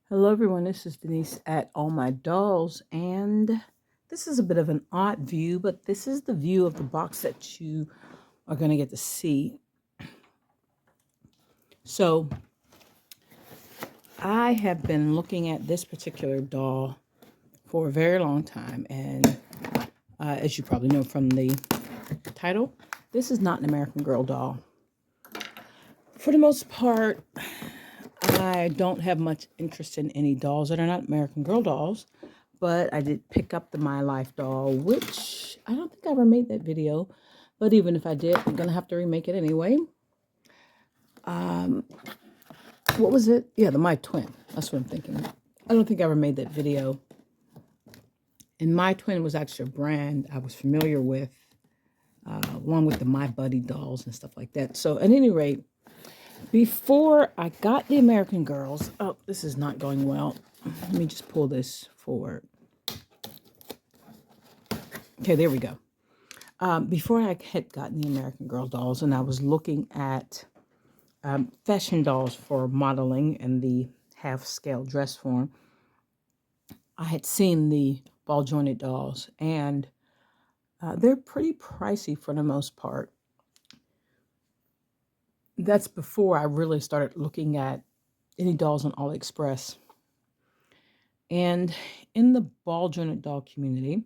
Hello everyone, this is Denise at All My Dolls, and this is a bit of an odd view, but this is the view of the box that you are going to get to see. So I have been looking at this particular doll for a very long time, and as you probably know from the title, this is not an American Girl doll. For the most part, I don't have much interest in any dolls that are not American Girl dolls, but I did pick up the My Life doll, which I don't think I ever made that video, but even if I did, I'm going to have to remake it anyway. What was it? Yeah, the My Twin. That's what I'm thinking. I don't think I ever made that video. And My Twin was actually a brand I was familiar with, along with the My Buddy dolls and stuff like that. So at any rate, before I got the American Girls, oh, this is not going well. Let me just pull this forward. Okay, there we go. Before I had gotten the American Girl dolls, and I was looking at fashion dolls for modeling in the half-scale dress form, I had seen the ball-jointed dolls, and they're pretty pricey for the most part. That's before I really started looking at any dolls on AliExpress. And in the ball-jointed doll community,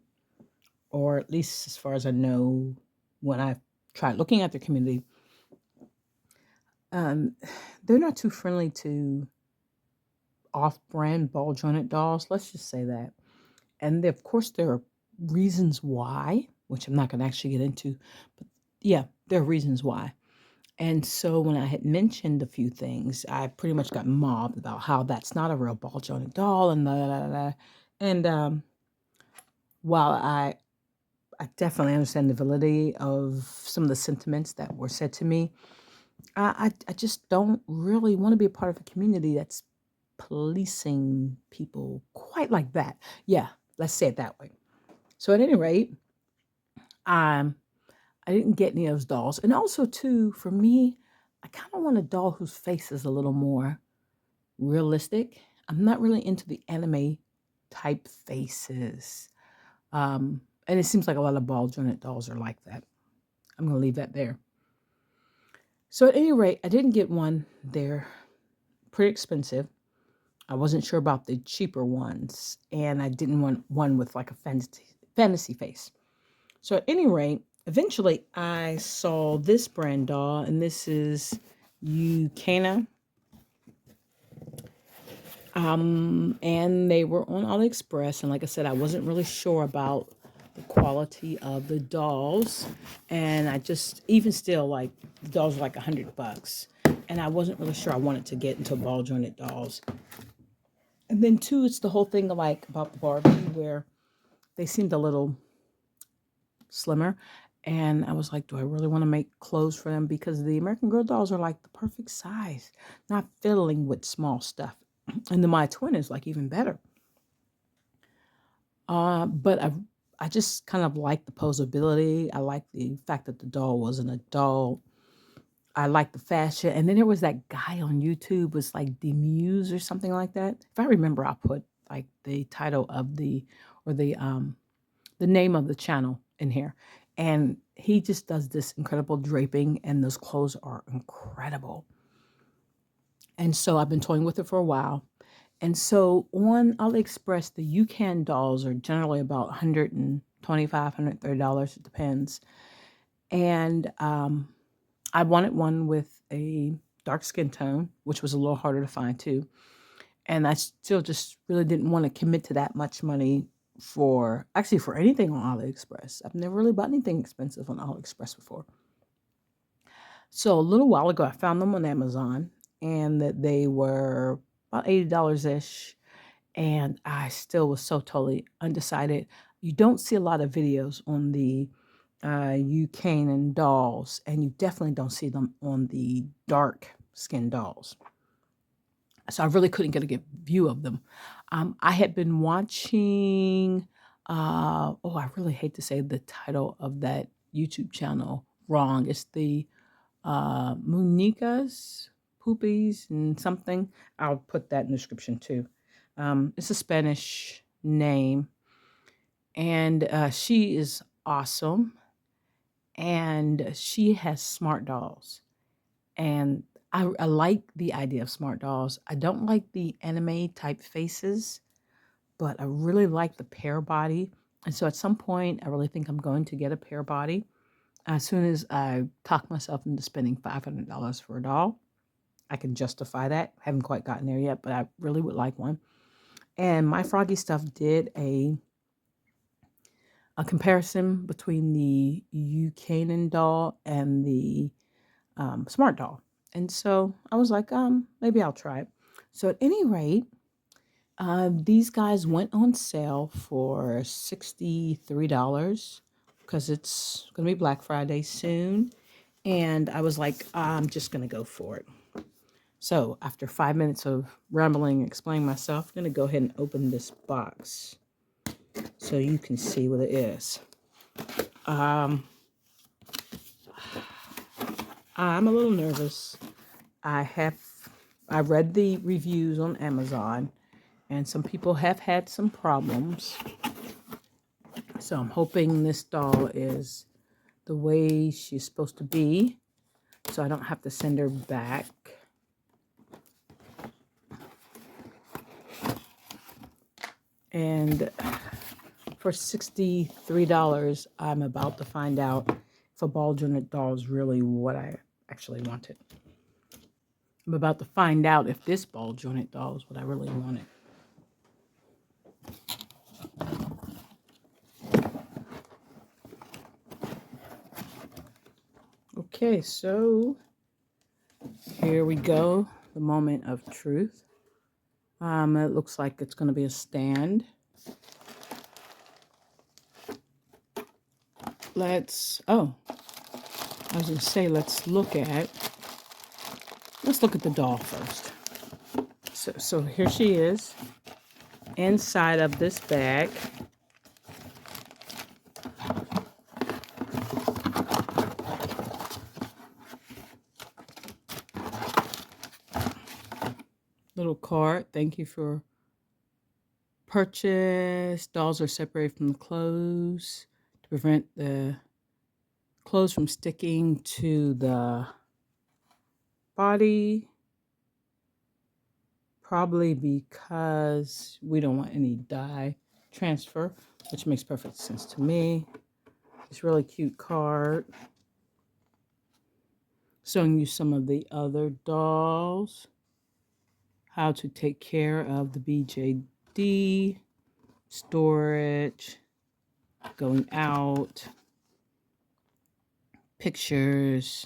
or at least as far as I know, when I've tried looking at the community, they're not too friendly to off-brand ball-jointed dolls. Let's just say that. And of course, there are reasons why, which I'm not going to actually get into. But yeah, there are reasons why. And so when I had mentioned a few things, I pretty much got mobbed about how that's not a real ball-jointed doll and blah, blah, blah. And while I definitely understand the validity of some of the sentiments that were said to me, I just don't really want to be a part of a community that's policing people quite like that. Yeah, let's say it that way. So at any rate, I didn't get any of those dolls. And also, too, for me, I kind of want a doll whose face is a little more realistic. I'm not really into the anime type faces. And it seems like a lot of ball jointed dolls are like that. I'm going to leave that there. So at any rate, I didn't get one. They're pretty expensive. I wasn't sure about the cheaper ones, and I didn't want one with like a fantasy face. So at any rate, eventually I saw this brand doll, and this is UCanaan. And they were on AliExpress, and like I said, I wasn't really sure about the quality of the dolls, and I just, even still, like, the dolls were like $100, and I wasn't really sure I wanted to get into ball jointed dolls. And then too, it's the whole thing like about the Barbie where they seemed a little slimmer. And I was like, do I really want to make clothes for them? Because the American Girl dolls are like the perfect size, not fiddling with small stuff. And the My Twin is like even better. But I just kind of like the posability. I like the fact that the doll was an adult. I like the fashion. And then there was that guy on YouTube was like Demuse or something like that. If I remember, I'll put like the title of or the name of the channel in here. And he just does this incredible draping, and those clothes are incredible. And so I've been toying with it for a while. And so on AliExpress, the UCanaan dolls are generally about $125, $130. It depends. And I wanted one with a dark skin tone, which was a little harder to find too. And I still just really didn't want to commit to that much money for anything on AliExpress. I've never really bought anything expensive on AliExpress before. So a little while ago, I found them on Amazon, and that they were about $80-ish. And I still was so totally undecided. You don't see a lot of videos on the UCanaan dolls, and you definitely don't see them on the dark skin dolls. So I really couldn't get a good view of them. I had been watching, I really hate to say the title of that YouTube channel wrong. It's the Munica's Poopies and something. I'll put that in the description too. It's a Spanish name, and she is awesome. And she has smart dolls, and I like the idea of smart dolls. I don't like the anime type faces, but I really like the pear body. And so at some point, I really think I'm going to get a pear body. As soon as I talk myself into spending $500 for a doll, I can justify that. Haven't quite gotten there yet, but I really would like one. And My Froggy Stuff did a comparison between the UCanaan doll and the smart doll. And so I was like, maybe I'll try it. So at any rate, these guys went on sale for $63 because it's going to be Black Friday soon. And I was like, I'm just going to go for it. So after 5 minutes of rambling, explaining myself, I'm going to go ahead and open this box so you can see what it is. I'm a little nervous. I read the reviews on Amazon, and some people have had some problems. So I'm hoping this doll is the way she's supposed to be, so I don't have to send her back. And for $63, I'm about to find out if a ball jointed doll is really what I actually wanted. I'm about to find out if this ball jointed doll is what I really wanted. Okay, so here we go, the moment of truth. It looks like it's going to be a stand. I was going to say, let's look at the doll first. So here she is inside of this bag. Little card. Thank you for purchase. Dolls are separated from the clothes to prevent the clothes from sticking to the body. Probably because we don't want any dye transfer, which makes perfect sense to me. This really cute card showing you some of the other dolls. How to take care of the BJD, storage, going out, pictures,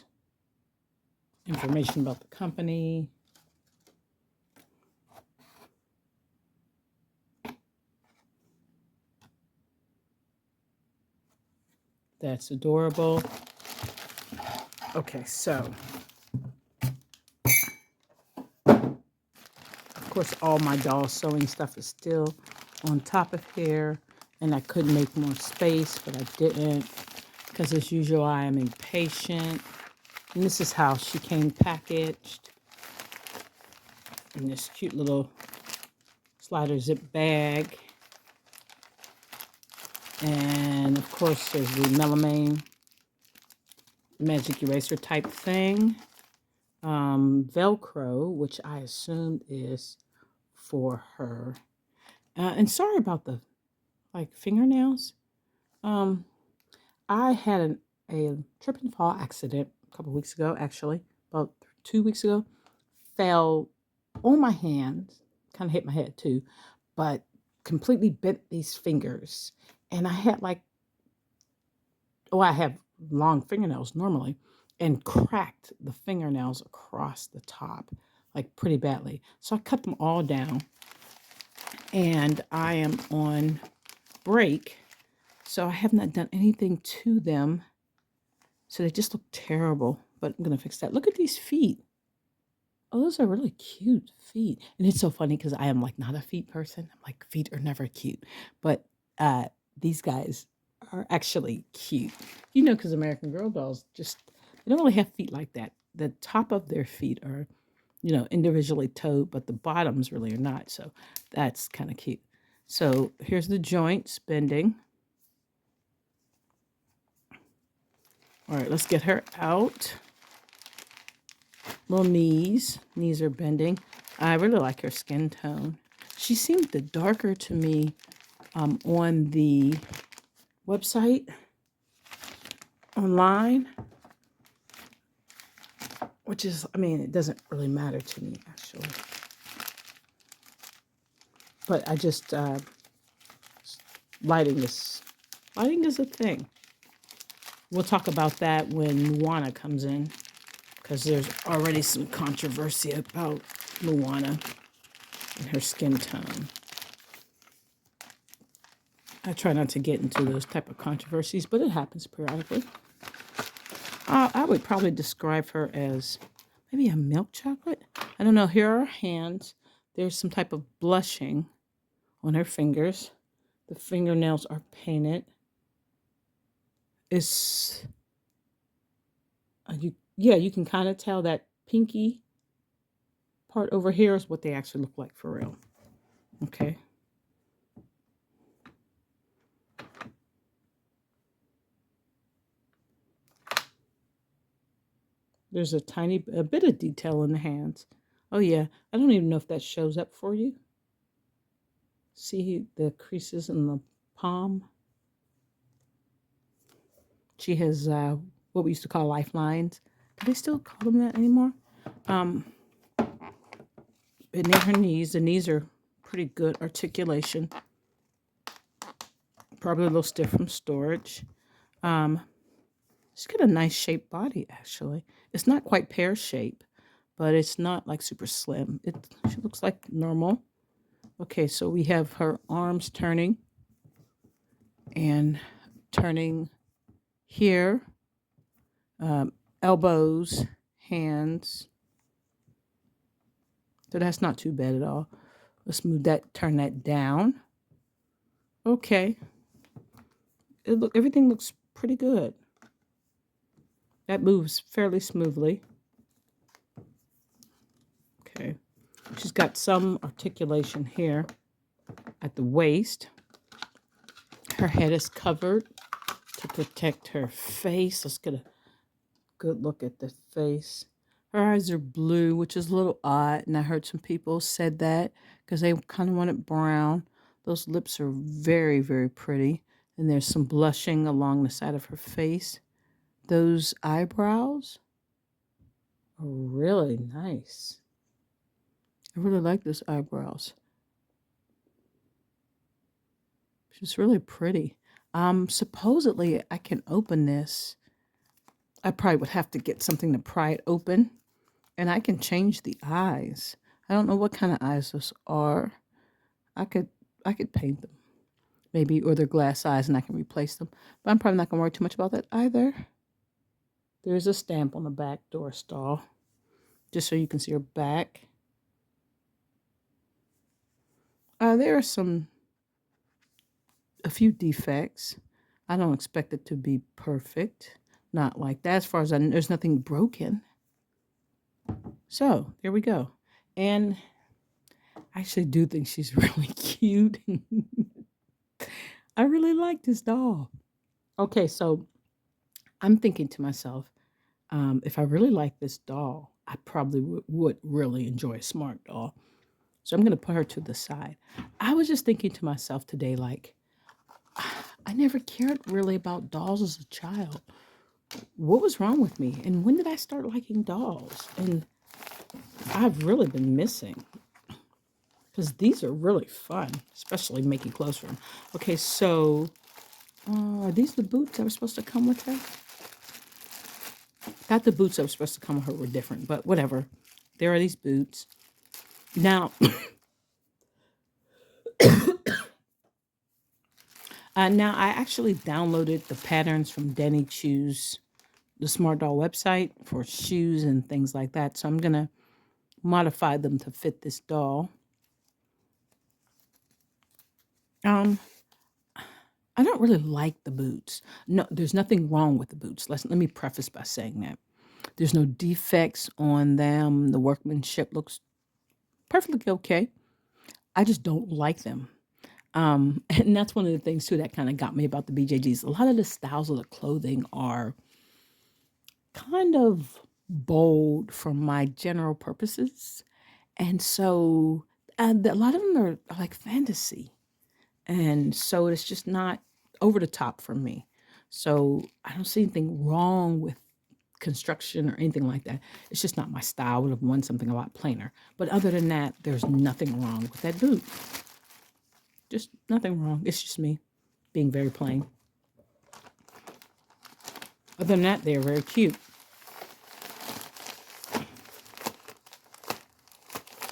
information about the company. That's adorable. Okay, so of course all my doll sewing stuff is still on top of here, and I could make more space, but I didn't because as usual I am impatient. And this is how she came packaged in this cute little slider zip bag. And of course there's the melamine magic eraser type thing. Velcro, which I assumed is for her. And sorry about the fingernails. I had a trip and fall accident a couple weeks ago, actually, about 2 weeks ago. Fell on my hands, kind of hit my head too, but completely bent these fingers. And I had I have long fingernails normally, and cracked the fingernails across the top, pretty badly. So I cut them all down, and I am on break. So I have not done anything to them. So they just look terrible, but I'm going to fix that. Look at these feet. Oh, those are really cute feet. And it's so funny because I am not a feet person. I'm like, feet are never cute. But these guys are actually cute. Because American Girl dolls they don't really have feet like that. The top of their feet are individually toed, but the bottoms really are not. So that's kind of cute. So here's the joints bending. All right, let's get her out. Little knees. Knees are bending. I really like her skin tone. She seemed the darker to me on the website online, which is, it doesn't really matter to me, actually. But I just, lighting is a thing. We'll talk about that when Moana comes in, because there's already some controversy about Moana and her skin tone. I try not to get into those type of controversies, but it happens periodically. I would probably describe her as maybe a milk chocolate. I don't know. Here are her hands. There's some type of blushing on her fingers. The fingernails are painted. It's, you can kind of tell that pinky part over here is what they actually look like for real. Okay. There's a bit of detail in the hands. Oh yeah, I don't even know if that shows up for you. See the creases in the palm? She has what we used to call lifelines. Do they still call them that anymore? Near her knees. The knees are pretty good articulation. Probably a little stiff from storage. She's got a nice shaped body, actually. It's not quite pear shape, but it's not like super slim. She looks like normal. Okay, so we have her arms turning and turning here, elbows, hands. So that's not too bad at all. Let's turn that down. Okay. Everything looks pretty good. That moves fairly smoothly. Okay. She's got some articulation here at the waist. Her head is covered to protect her face. Let's get a good look at the face. Her eyes are blue, which is a little odd, and I heard some people said that because they kind of wanted brown. Those lips are very, very pretty, and there's some blushing along the side of her face. Those eyebrows are really nice. I really like those eyebrows. She's really pretty. Supposedly I can open this. I probably would have to get something to pry it open, and I can change the eyes. I don't know what kind of eyes those are. I could paint them, maybe, or they're glass eyes, and I can replace them. But I'm probably not gonna worry too much about that either. There's a stamp on the back door stall, just so you can see her back. There are a few defects. I don't expect it to be perfect. Not like that. As far as I know, there's nothing broken. So there we go. And I actually do think she's really cute. I really like this doll. Okay, so I'm thinking to myself, if I really like this doll, I probably would really enjoy a smart doll. So I'm going to put her to the side. I was just thinking to myself today, like, I never cared really about dolls as a child. What was wrong with me? And when did I start liking dolls? And I've really been missing, because these are really fun, especially making clothes for them. Okay, so are these the boots that were supposed to come with her? Thought the boots that were supposed to come with her were different, but whatever. There are these boots. Now, now I actually downloaded the patterns from Danny Chu's, the Smart Doll website, for shoes and things like that. So I'm going to modify them to fit this doll. I don't really like the boots. No, there's nothing wrong with the boots. Let me preface by saying that. There's no defects on them. The workmanship looks perfectly okay. I just don't like them. And that's one of the things too that kind of got me about the BJGs. A lot of the styles of the clothing are kind of bold for my general purposes. And so a lot of them are like fantasy. And so it's just not over the top for me. So I don't see anything wrong with construction or anything like that. It's just not my style. I would have worn something a lot plainer. But other than that, there's nothing wrong with that boot. Just nothing wrong. It's just me being very plain. Other than that, they're very cute.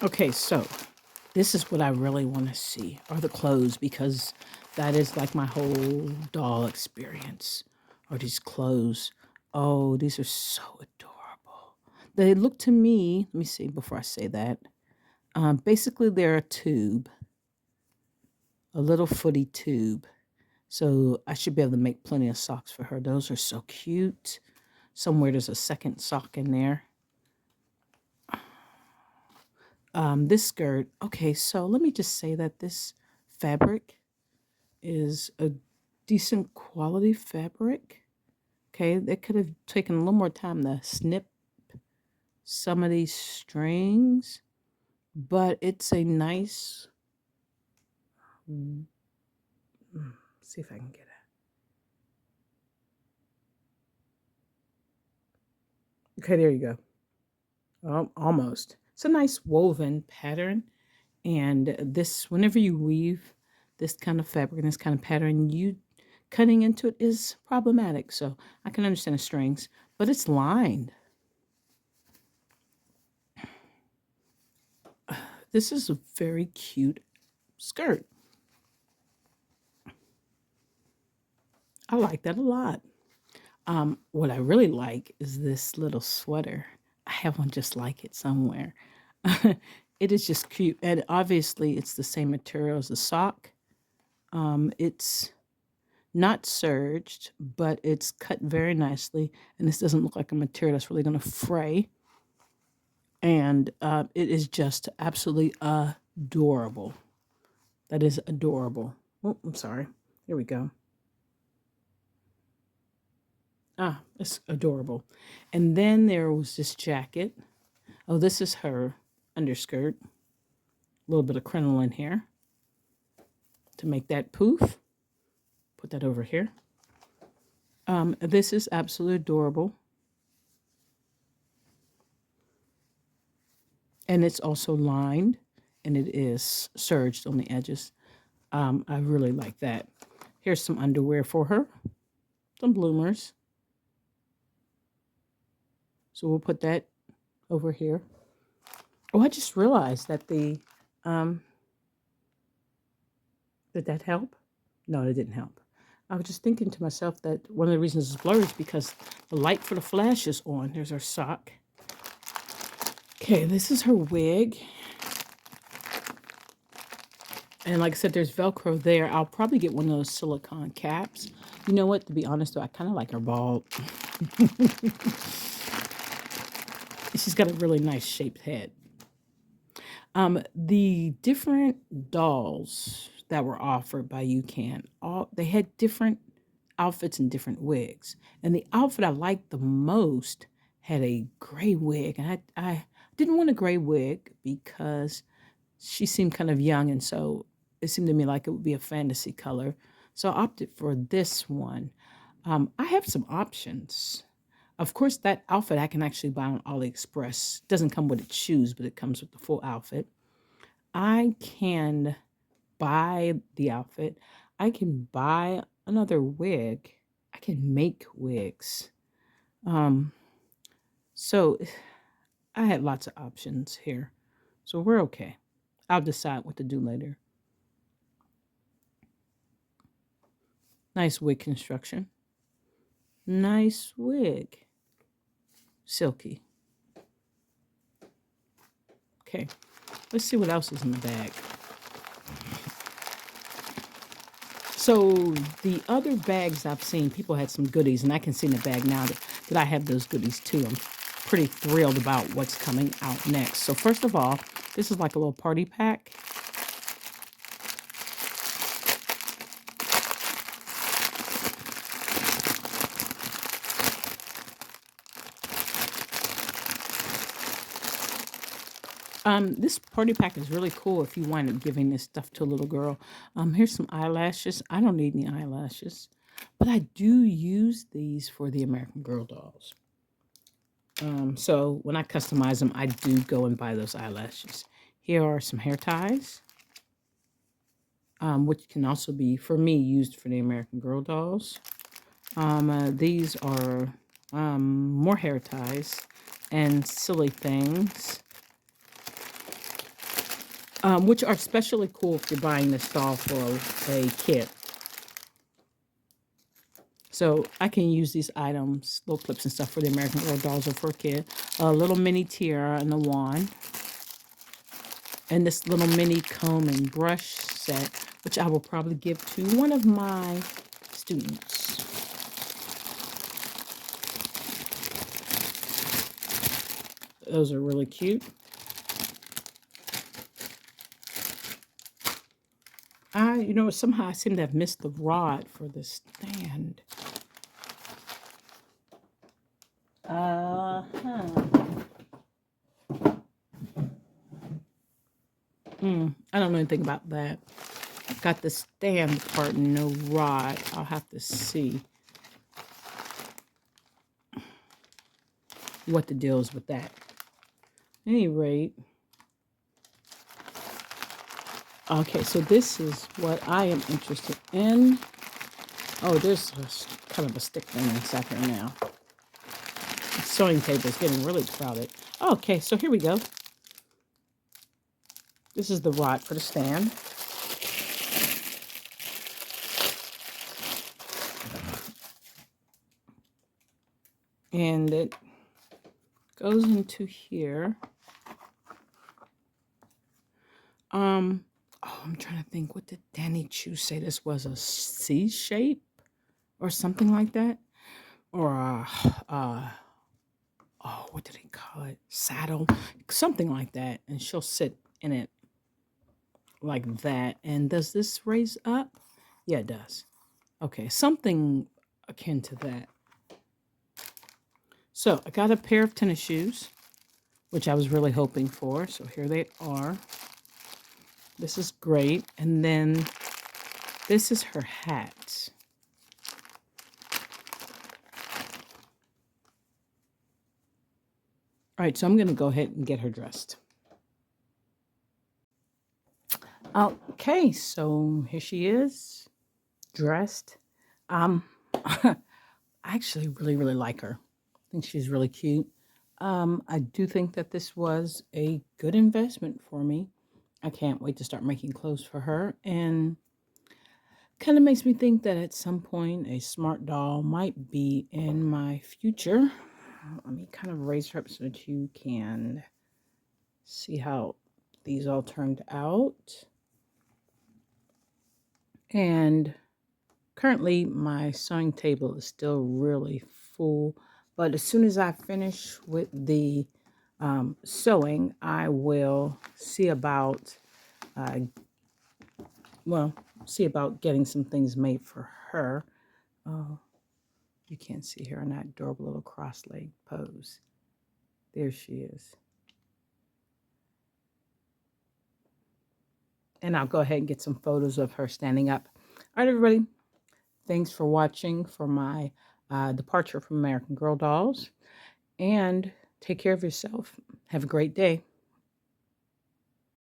Okay, so this is what I really want to see are the clothes, because that is like my whole doll experience are these clothes. Oh, these are so adorable. They look to me, let me see before I say that. Basically, they're a tube, a little footy tube. So I should be able to make plenty of socks for her. Those are so cute. Somewhere there's a second sock in there. This skirt, okay, so let me just say that this fabric is a decent quality fabric. Okay, they could have taken a little more time to snip some of these strings, but it's a nice, see if I can get it. Okay, there you go. Almost. It's a nice woven pattern. And this, whenever you weave this kind of fabric and this kind of pattern, you cutting into it is problematic. So I can understand the strings, but it's lined. This is a very cute skirt. I like that a lot. What I really like is this little sweater. I have one just like it somewhere. It is just cute. And obviously, it's the same material as the sock. It's not serged, but it's cut very nicely. And this doesn't look like a material that's really going to fray. And it is just absolutely adorable. That is adorable. Oh, I'm sorry. Here we go. It's adorable. And then there was this jacket. Oh, this is her underskirt. A little bit of crinoline here to make that poof. Put that over here. This is absolutely adorable. And it's also lined, and it is serged on the edges. I really like that. Here's some underwear for her. Some bloomers. So we'll put that over here. Oh, I just realized that did that help? No, it didn't help. I was just thinking to myself that one of the reasons it's blurry is because the light for the flash is on. There's her sock. Okay, this is her wig. And like I said, there's Velcro there. I'll probably get one of those silicone caps. You know what? To be honest, though, I kind of like her bald. She's got a really nice shaped head. The different dolls that were offered by UCanaan, they had different outfits and different wigs. And the outfit I liked the most had a gray wig. And I didn't want a gray wig because she seemed kind of young, and so it seemed to me like it would be a fantasy color. So I opted for this one. I have some options. Of course, that outfit I can actually buy on AliExpress. It doesn't come with its shoes, but it comes with the full outfit. I can buy the outfit. I can buy another wig. I can make wigs. So I had lots of options here. So we're okay. I'll decide what to do later. Nice wig construction. Nice wig. Silky. Okay, let's see what else is in the bag. So the other bags I've seen, people had some goodies, and I can see in the bag now that I have those goodies too. pretty thrilled about what's coming out next. So first of all, this is like a little party pack. This party pack is really cool if you wind up giving this stuff to a little girl. Here's some eyelashes. I don't need any eyelashes, but I do use these for the American Girl dolls. So when I customize them, I do go and buy those eyelashes. Here are some hair ties, which can also be, for me, used for the American Girl dolls. These are more hair ties and silly things. Which are especially cool if you're buying this doll for a kid. So I can use these items, little clips and stuff for the American Girl dolls or for a kid. A little mini tiara and a wand. And this little mini comb and brush set, which I will probably give to one of my students. Those are really cute. Somehow I seem to have missed the rod for the stand. I don't know anything about that. Got the stand part and no rod. I'll have to see what the deal is with that. At any rate. Okay, so this is what I am interested in. Oh, there's kind of a stick thing inside here now. The sewing table is getting really crowded. Okay, so here we go. This is the rod for the stand. And it goes into here. I'm trying to think, what did Danny Chu say this was? A C shape or something like that? Or what did he call it? Saddle, something like that. And she'll sit in it like that. And does this raise up? Yeah, it does. Okay, something akin to that. So I got a pair of tennis shoes, which I was really hoping for. So here they are. This is great. And then this is her hat. All right, so I'm going to go ahead and get her dressed. Okay, so here she is, dressed. I actually really, really like her. I think she's really cute. I do think that this was a good investment for me. I can't wait to start making clothes for her. And kind of makes me think that at some point a smart doll might be in my future. Let me kind of raise her up so that you can see how these all turned out. And currently my sewing table is still really full. But as soon as I finish with the sewing, I will see about getting some things made for her. Oh, you can't see her in that adorable little cross-legged pose. There she is. And I'll go ahead and get some photos of her standing up. All right, everybody. Thanks for watching for my departure from American Girl dolls. And take care of yourself. Have a great day.